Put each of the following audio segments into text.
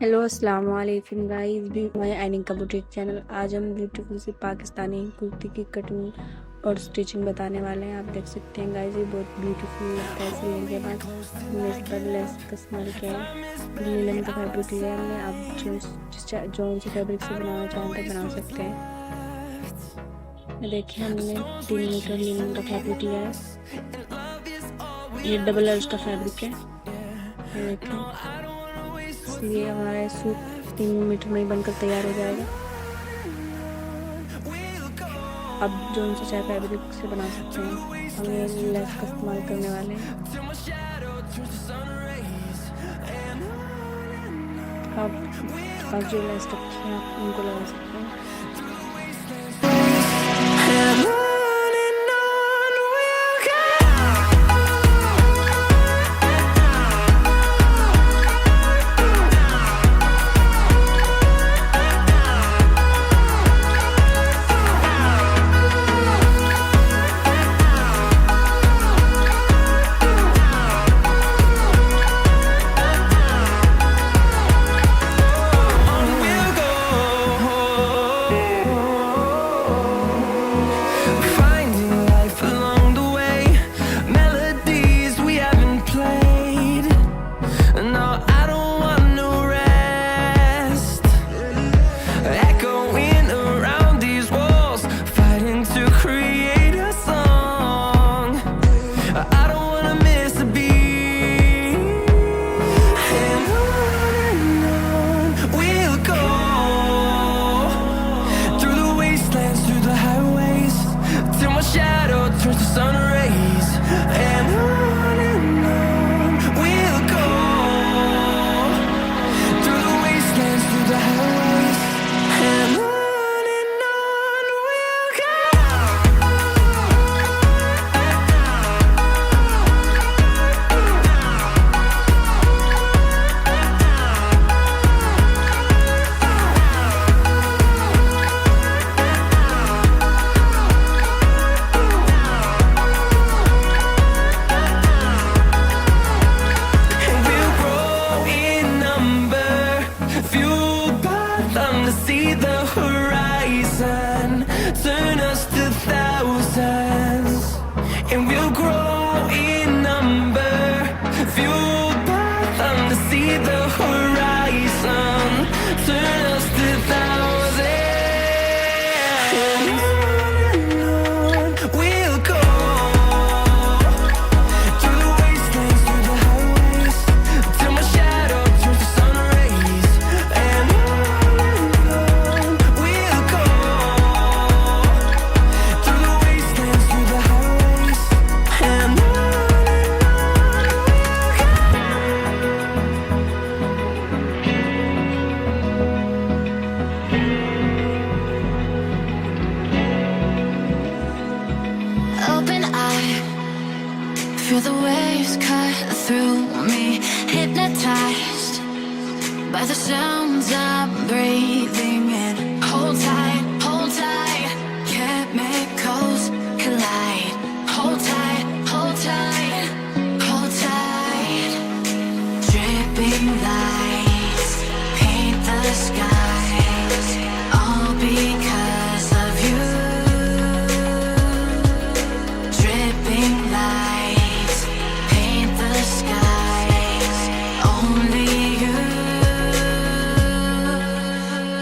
Hello अस्सलाम वालेकुम guys, भी माय अनिका बुटीक चैनल। आज हम ब्यूटीफुल सी पाकिस्तानी कुर्ती की कटिंग और स्टिचिंग बताने वाले हैं। आप देख सकते हैं गाइस, ये बहुत ब्यूटीफुल लगता है। सिलने के बाद हमने इस पर लेस का इस्तेमाल किया है। नीलम का फैब्रिक लिया है हमने। आप जो से फैब्रिक से बनाना चाहें तो बना सकते हैं। देखिए, हमने 3 मीटर नीलम का फैब्रिक लिया है। ये डबल अर्ज का फैब्रिक है। देखिए, इसलिए हमारा सूट 3 मीटर में ही बनकर तैयार हो जाएगा। अब जो उनसे चाहे फैब्रिक से बना सकते हैं। हम ये लेस का इस्तेमाल करने वाले हैं। आप जो लेस रखी हैं आप उनको लगा सकते हैं। See the horizon, turn us to thousands, and we'll grow in number, fueled by them to see the horizon, turn us to thousands, and on we'll go, through the wastelands, through the highways, till my shadow turns to sun rays, and feel the waves cut through me, hypnotized by the sounds I'm breathing in. Hold tight, chemicals collide. Hold tight, hold tight, hold tight. Dripping lights paint the skies, all because of you. Dripping lights paint the skies, only you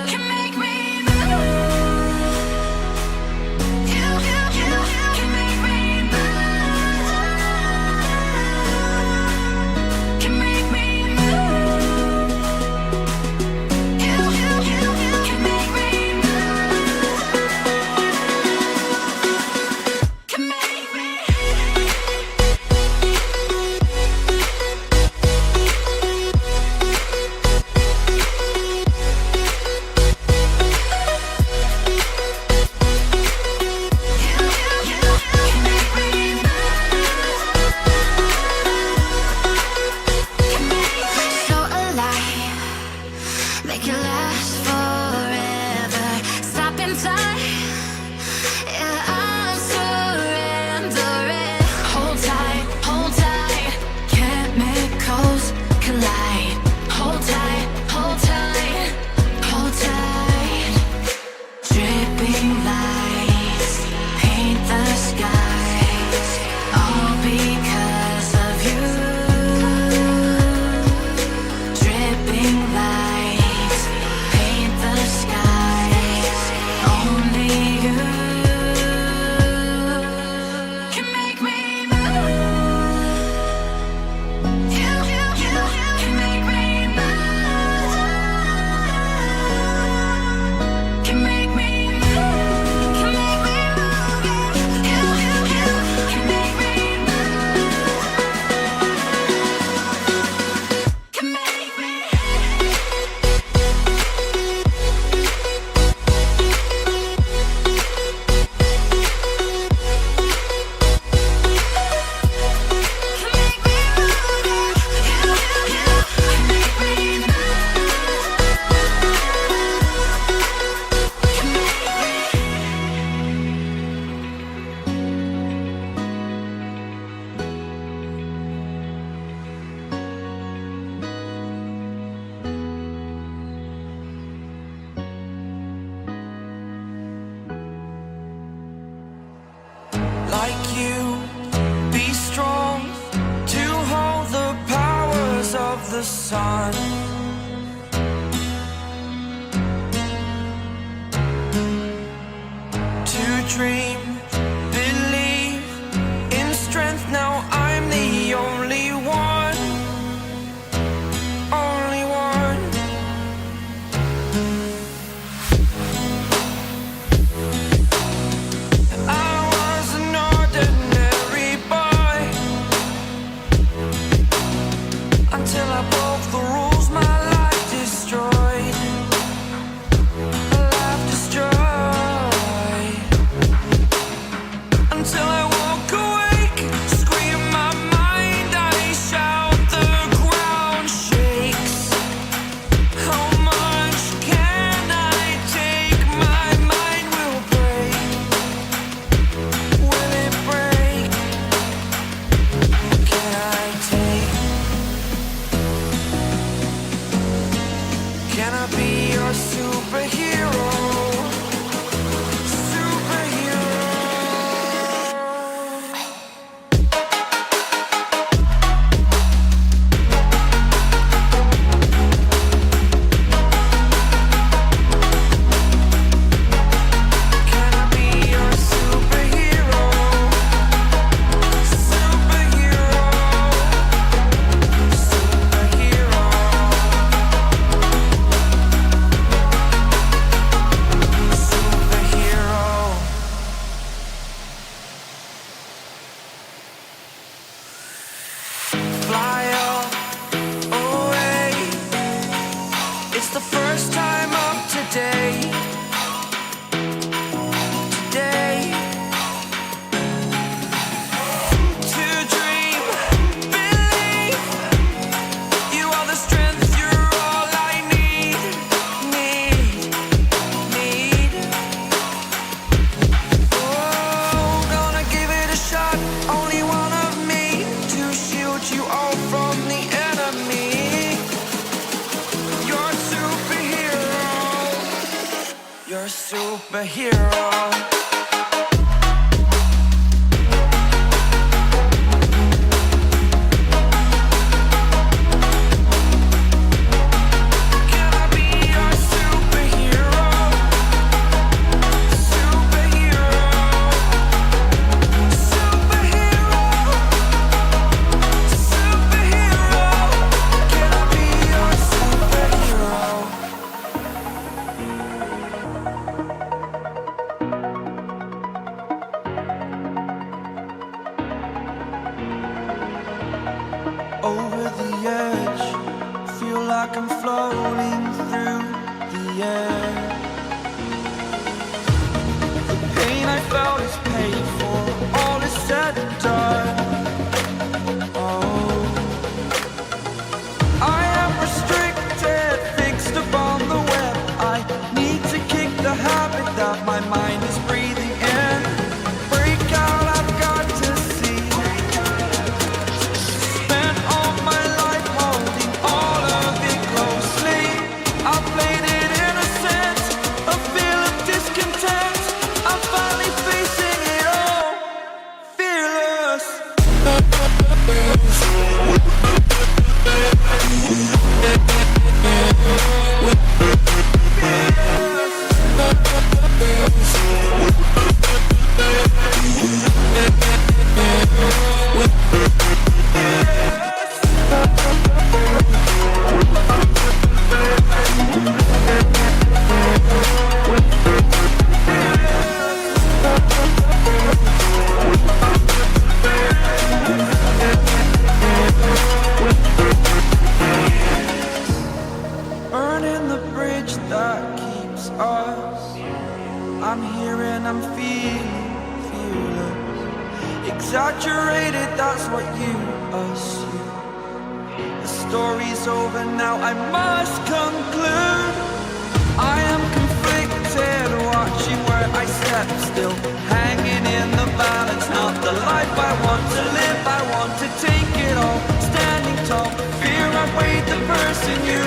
can make me sun. To dream, believe in strength. Now I'm the only one, only one. I was an ordinary boy until I broke the rules. My life destroyed, life destroyed. Until I woke awake, scream my mind, I shout, the ground shakes. How much can I take? My mind will break. Will it break? What can I take? Can I be your superhero? Superhero. Can I be your superhero? Superhero. Superhero. Superhero. Fly away. It's the first time of today. Today. To dream, believe. You are the strength, you're all I need. Need. Oh, gonna give it a shot. Only one of me to shield you all from the enemy. You're a superhero. You're a superhero. Can I be your superhero? Superhero. Superhero. Superhero. Can I be your superhero? Over the edge, feel like I'm floating through the air. The pain I felt is paid for, all is said and done. Oh, I am restricted, fixed upon the web. I need to kick the habit that my mind is breathing in. Break out, I've got to see. Spent all my life holding all of it closely. I played it innocent, a feel of discontent. I'm finally facing it all, fearless. Burning the bridge that keeps us. I'm here and I'm feeling fearless. Exaggerated, that's what you assume. The story's over now, I must conclude. I am conflicted, watching where I step still, hanging in the balance. Not the life I want to live, I want to take it all. Standing tall, fear I weighed the person you